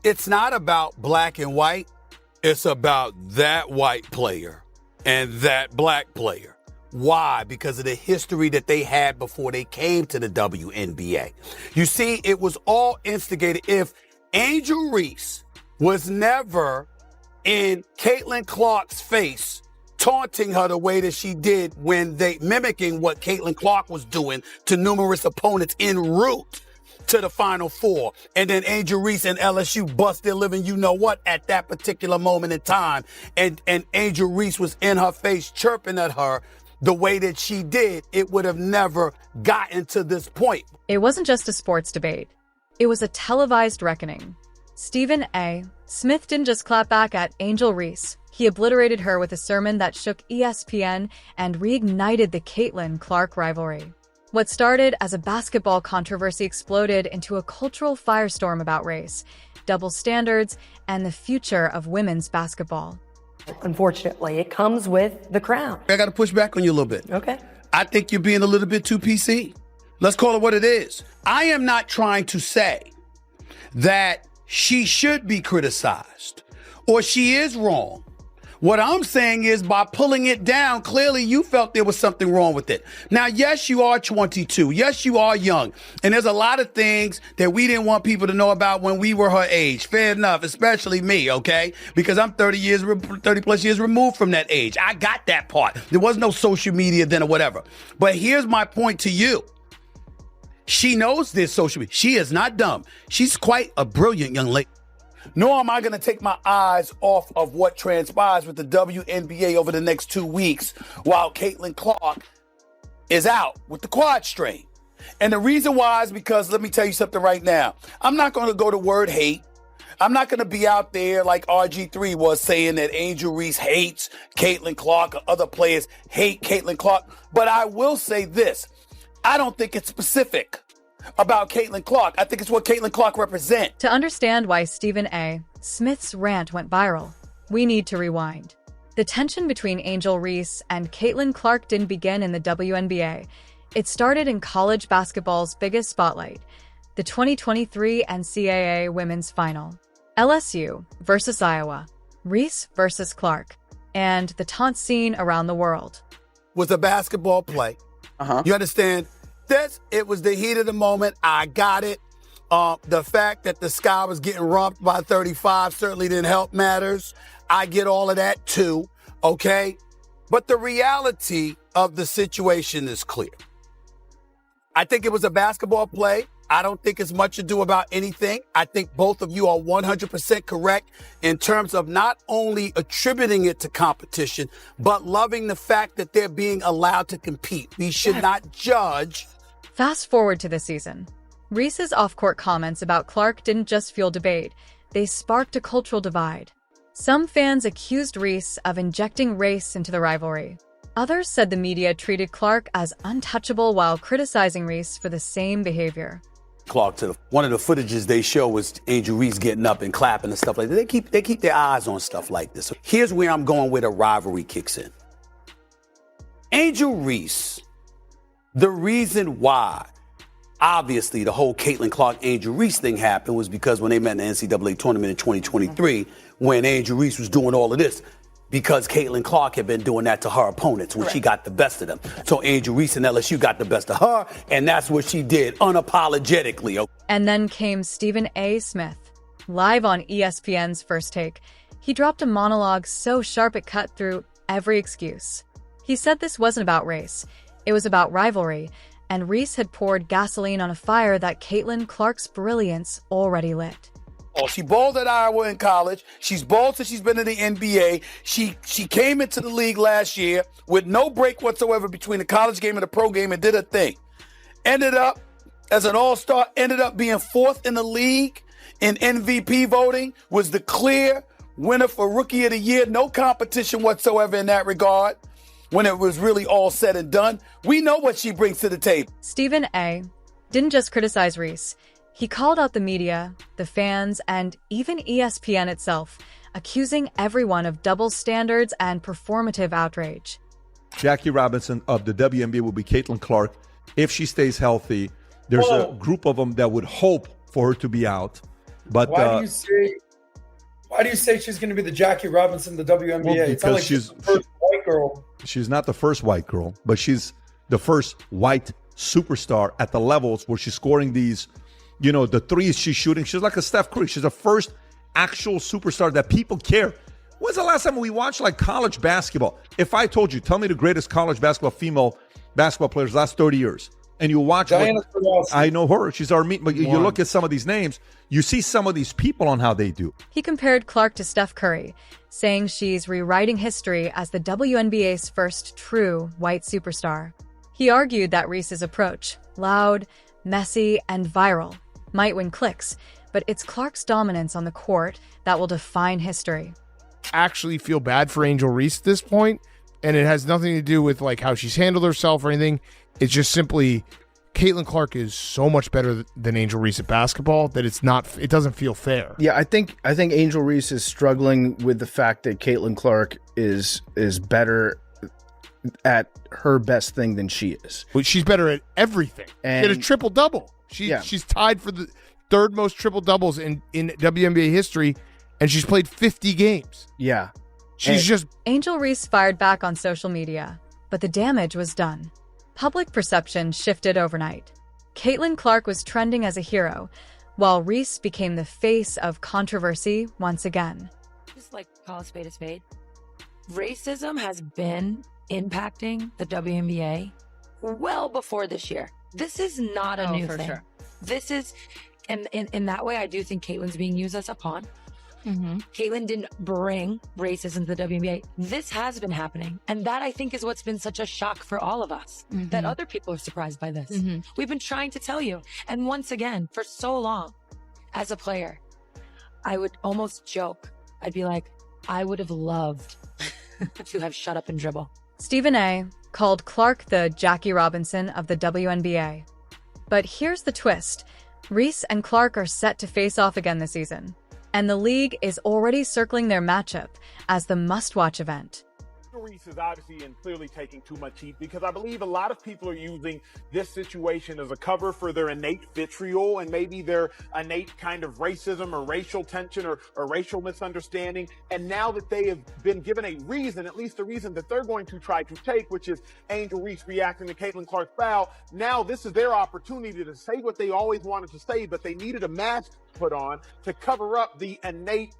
It's not about black and white. It's about that white player and that black player. Why? Because of the history that they had before they came to the WNBA. You see, it was all instigated. If Angel Reese was never in Caitlin Clark's face, taunting her the way that she did when they mimicking what Caitlin Clark was doing to numerous opponents en route to the Final Four. And then Angel Reese and LSU bust their living you-know-what at that particular moment in time. And Angel Reese was in her face chirping at her the way that she did. It would have never gotten to this point. It wasn't just a sports debate. It was a televised reckoning. Stephen A. Smith didn't just clap back at Angel Reese. He obliterated her with a sermon that shook ESPN and reignited the Caitlin Clark rivalry. What started as a basketball controversy exploded into a cultural firestorm about race, double standards, and the future of women's basketball. Unfortunately, it comes with the crown. I got to push back on you a little bit. Okay. I think you're being a little bit too PC. Let's call it what it is. I am not trying to say that she should be criticized or she is wrong. What I'm saying is by pulling it down, clearly you felt there was something wrong with it. Now, yes, you are 22. Yes, you are young. And there's a lot of things that we didn't want people to know about when we were her age. Fair enough, especially me, okay? Because I'm 30 plus years removed from that age. I got that part. There was no social media then or whatever. But here's my point to you. She knows this social media. She is not dumb. She's quite a brilliant young lady. Nor am I going to take my eyes off of what transpires with the WNBA over the next 2 weeks while Caitlin Clark is out with the quad strain. And the reason why is because, let me tell you something right now. I'm not going to go to word hate. I'm not going to be out there like RG3 was saying that Angel Reese hates Caitlin Clark or other players hate Caitlin Clark. But I will say this. I don't think it's specific about Caitlin Clark. I think it's what Caitlin Clark represents. To understand why Stephen A. Smith's rant went viral, we need to rewind. The tension between Angel Reese and Caitlin Clark didn't begin in the WNBA. It started in college basketball's biggest spotlight, the 2023 NCAA Women's Final. LSU versus Iowa, Reese versus Clark, and the taunt scene around the world. Was a basketball play. You understand? It was the heat of the moment. I got it. The fact that the sky was getting romped by 35 certainly didn't help matters. I get all of that too, okay? But the reality of the situation is clear. I think it was a basketball play. I don't think it's much ado about anything. I think both of you are 100% correct in terms of not only attributing it to competition, but loving the fact that they're being allowed to compete. We should not judge. Fast forward to this season. Reese's off-court comments about Clark didn't just fuel debate, they sparked a cultural divide. Some fans accused Reese of injecting race into the rivalry. Others said the media treated Clark as untouchable while criticizing Reese for the same behavior. Clark, one of the footages they show was Angel Reese getting up and clapping and stuff like that. They keep their eyes on stuff like this. Here's where I'm going where the rivalry kicks in. Angel Reese, the reason why, obviously, the whole Caitlin Clark-Angel Reese thing happened was because when they met in the NCAA tournament in 2023, when Angel Reese was doing all of this, because Caitlin Clark had been doing that to her opponents when she got the best of them. So Angel Reese and LSU got the best of her, and that's what she did unapologetically. And then came Stephen A. Smith, live on ESPN's First Take. He dropped a monologue so sharp it cut through every excuse. He said this wasn't about race. It was about rivalry, and Reese had poured gasoline on a fire that Caitlin Clark's brilliance already lit. Oh, she balled at Iowa in college. She's balled since she's been in the NBA. She came into the league last year with no break whatsoever between the college game and the pro game and did her thing. Ended up as an all-star, ended up being fourth in the league in MVP voting, was the clear winner for Rookie of the Year. No competition whatsoever in that regard. When it was really all said and done, we know what she brings to the table. Stephen A. didn't just criticize Reese. He called out the media, the fans, and even ESPN itself, accusing everyone of double standards and performative outrage. Jackie Robinson of the WNBA will be Caitlin Clark if she stays healthy. There's a group of them that would hope for her to be out. But why do you say she's going to be the Jackie Robinson of the WNBA? Well, It's not like she's the first white girl. She's not the first white girl, but she's the first white superstar at the levels where she's scoring these, the threes she's shooting. She's like a Steph Curry. She's the first actual superstar that people care. When's the last time we watched like college basketball? If I told you, tell me the greatest college basketball female basketball players last 30 years, and you watch I know her. She's our meet, but you look at some of these names, you see some of these people on how they do. He compared Clark to Steph Curry, saying she's rewriting history as the WNBA's first true white superstar. He argued that Reese's approach, loud, messy, and viral, might win clicks, but it's Clark's dominance on the court that will define history. Actually feel bad for Angel Reese at this point, and it has nothing to do with like how she's handled herself or anything. It's just simply Caitlin Clark is so much better than Angel Reese at basketball that it doesn't feel fair. Yeah, I think Angel Reese is struggling with the fact that Caitlin Clark is better at her best thing than she is. But she's better at everything. And she had a triple-double. She's tied for the third most triple-doubles in WNBA history, and she's played 50 games. Yeah. Angel Reese fired back on social media, but the damage was done. Public perception shifted overnight. Caitlin Clark was trending as a hero, while Reese became the face of controversy once again. Just like call a spade. Racism has been impacting the WNBA well before this year. This is not a new thing. Sure. This is, and in that way, I do think Caitlin's being used as a pawn. Mm-hmm. Caitlin didn't bring racism to the WNBA. This has been happening. And that, I think, is what's been such a shock for all of us, that other people are surprised by this. Mm-hmm. We've been trying to tell you. And once again, for so long, as a player, I would almost joke. I'd be like, I would have loved to have shut up and dribble. Stephen A. called Clark the Jackie Robinson of the WNBA. But here's the twist. Reese and Clark are set to face off again this season, and the league is already circling their matchup as the must-watch event. Reese is obviously and clearly taking too much heat because I believe a lot of people are using this situation as a cover for their innate vitriol and maybe their innate kind of racism or racial tension or racial misunderstanding. And now that they have been given a reason, at least the reason that they're going to try to take, which is Angel Reese reacting to Caitlin Clark's foul, now this is their opportunity to say what they always wanted to say, but they needed a mask put on to cover up the innate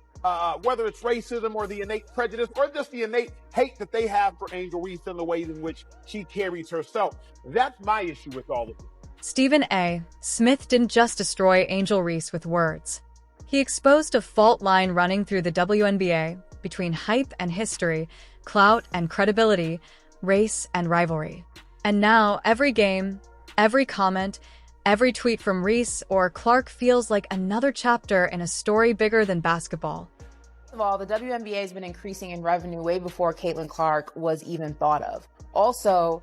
whether it's racism or the innate prejudice or just the innate hate that they have for Angel Reese and the ways in which she carries herself. That's my issue with all of it. Stephen A. Smith didn't just destroy Angel Reese with words. He exposed a fault line running through the WNBA between hype and history, clout and credibility, race and rivalry. And now every game, every comment, every tweet from Reese or Clark feels like another chapter in a story bigger than basketball. First of all, the WNBA has been increasing in revenue way before Caitlin Clark was even thought of. Also,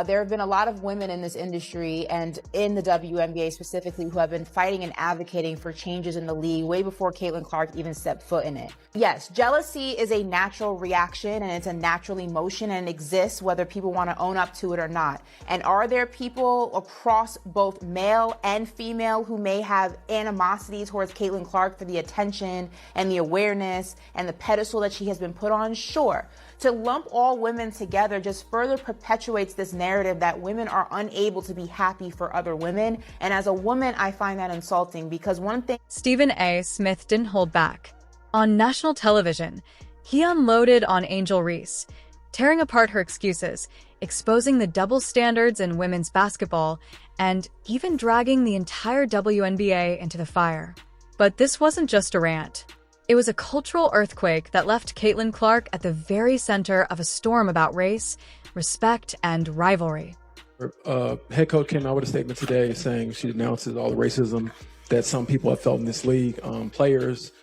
there have been a lot of women in this industry and in the WNBA specifically who have been fighting and advocating for changes in the league way before Caitlin Clark even stepped foot in it. Yes, jealousy is a natural reaction and it's a natural emotion and it exists whether people want to own up to it or not. And are there people across both male and female who may have animosity towards Caitlin Clark for the attention and the awareness and the pedestal that she has been put on? Sure. To lump all women together just further perpetuates this narrative that women are unable to be happy for other women. And as a woman, I find that insulting because one thing... Stephen A. Smith didn't hold back. On national television, he unloaded on Angel Reese, tearing apart her excuses, exposing the double standards in women's basketball, and even dragging the entire WNBA into the fire. But this wasn't just a rant. It was a cultural earthquake that left Caitlin Clark at the very center of a storm about race, respect, and rivalry. Head coach came out with a statement today saying she denounces all the racism that some people have felt in this league, players,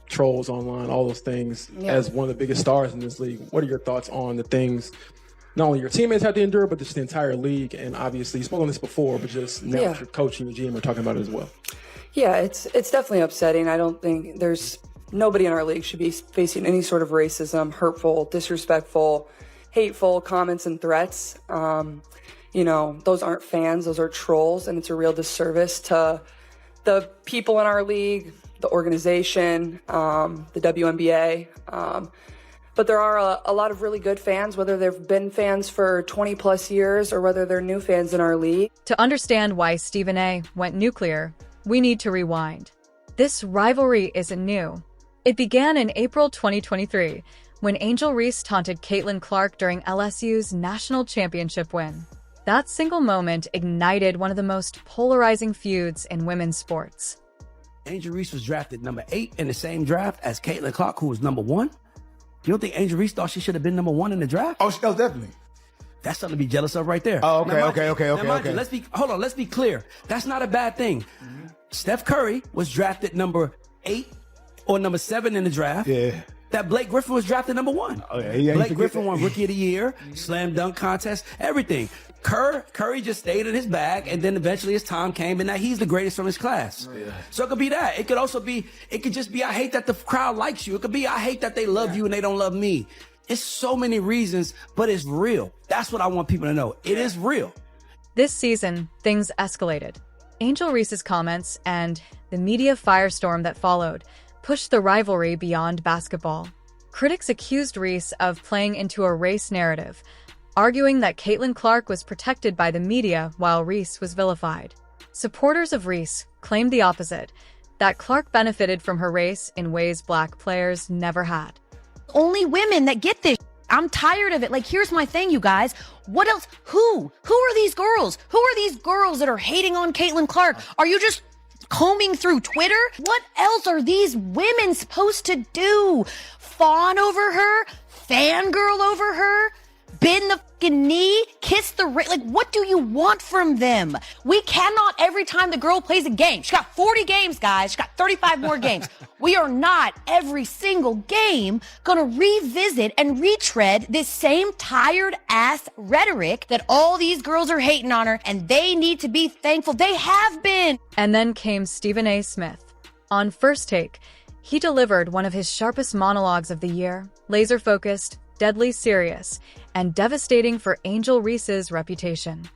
trolls online, all those things. Yeah. As one of the biggest stars in this league, what are your thoughts on the things not only your teammates have to endure, but just the entire league? And obviously, you spoke on this before, but just now your coach and your GM are talking about it as well. Yeah, it's definitely upsetting. I don't think nobody in our league should be facing any sort of racism, hurtful, disrespectful, hateful comments and threats. Those aren't fans, those are trolls, and it's a real disservice to the people in our league, the organization, the WNBA. But there are a lot of really good fans, whether they've been fans for 20 plus years or whether they're new fans in our league. To understand why Stephen A. went nuclear, we need to rewind. This rivalry isn't new. It began in April 2023, when Angel Reese taunted Caitlin Clark during LSU's national championship win. That single moment ignited one of the most polarizing feuds in women's sports. Angel Reese was drafted number 8 in the same draft as Caitlin Clark, who was number 1. You don't think Angel Reese thought she should have been number 1 in the draft? Oh, definitely. That's something to be jealous of right there. Oh, okay. Let's be clear. That's not a bad thing. Steph Curry was drafted number 8 or number 7 in the draft. Yeah. That Blake Griffin was drafted number 1. Oh, yeah. Blake Griffin won Rookie of the Year, slam dunk contest, everything. Curry just stayed in his bag, and then eventually his time came, and now he's the greatest from his class. Yeah. So it could be that. It could just be, I hate that the crowd likes you. It could be, I hate that they love you and they don't love me. It's so many reasons, but it's real. That's what I want people to know. It is real. This season, things escalated. Angel Reese's comments and the media firestorm that followed pushed the rivalry beyond basketball. Critics accused Reese of playing into a race narrative, arguing that Caitlin Clark was protected by the media while Reese was vilified. Supporters of Reese claimed the opposite, that Clark benefited from her race in ways Black players never had. Only women that get this. I'm tired of it. Like, here's my thing, you guys. What else? Who are these girls? Who are these girls that are hating on Caitlin Clark? Are you just combing through Twitter? What else are these women supposed to do? Fawn over her? Fangirl over her? Bend the fucking knee? Kiss the ring? Like, what do you want from them? We cannot, every time the girl plays a game, she got 40 games, guys. She got 35 more games. We are not every single game gonna revisit and retread this same tired ass rhetoric that all these girls are hating on her, and they need to be thankful they have been. And then came Stephen A. Smith. On First Take, he delivered one of his sharpest monologues of the year, laser-focused, deadly serious, and devastating for Angel Reese's reputation.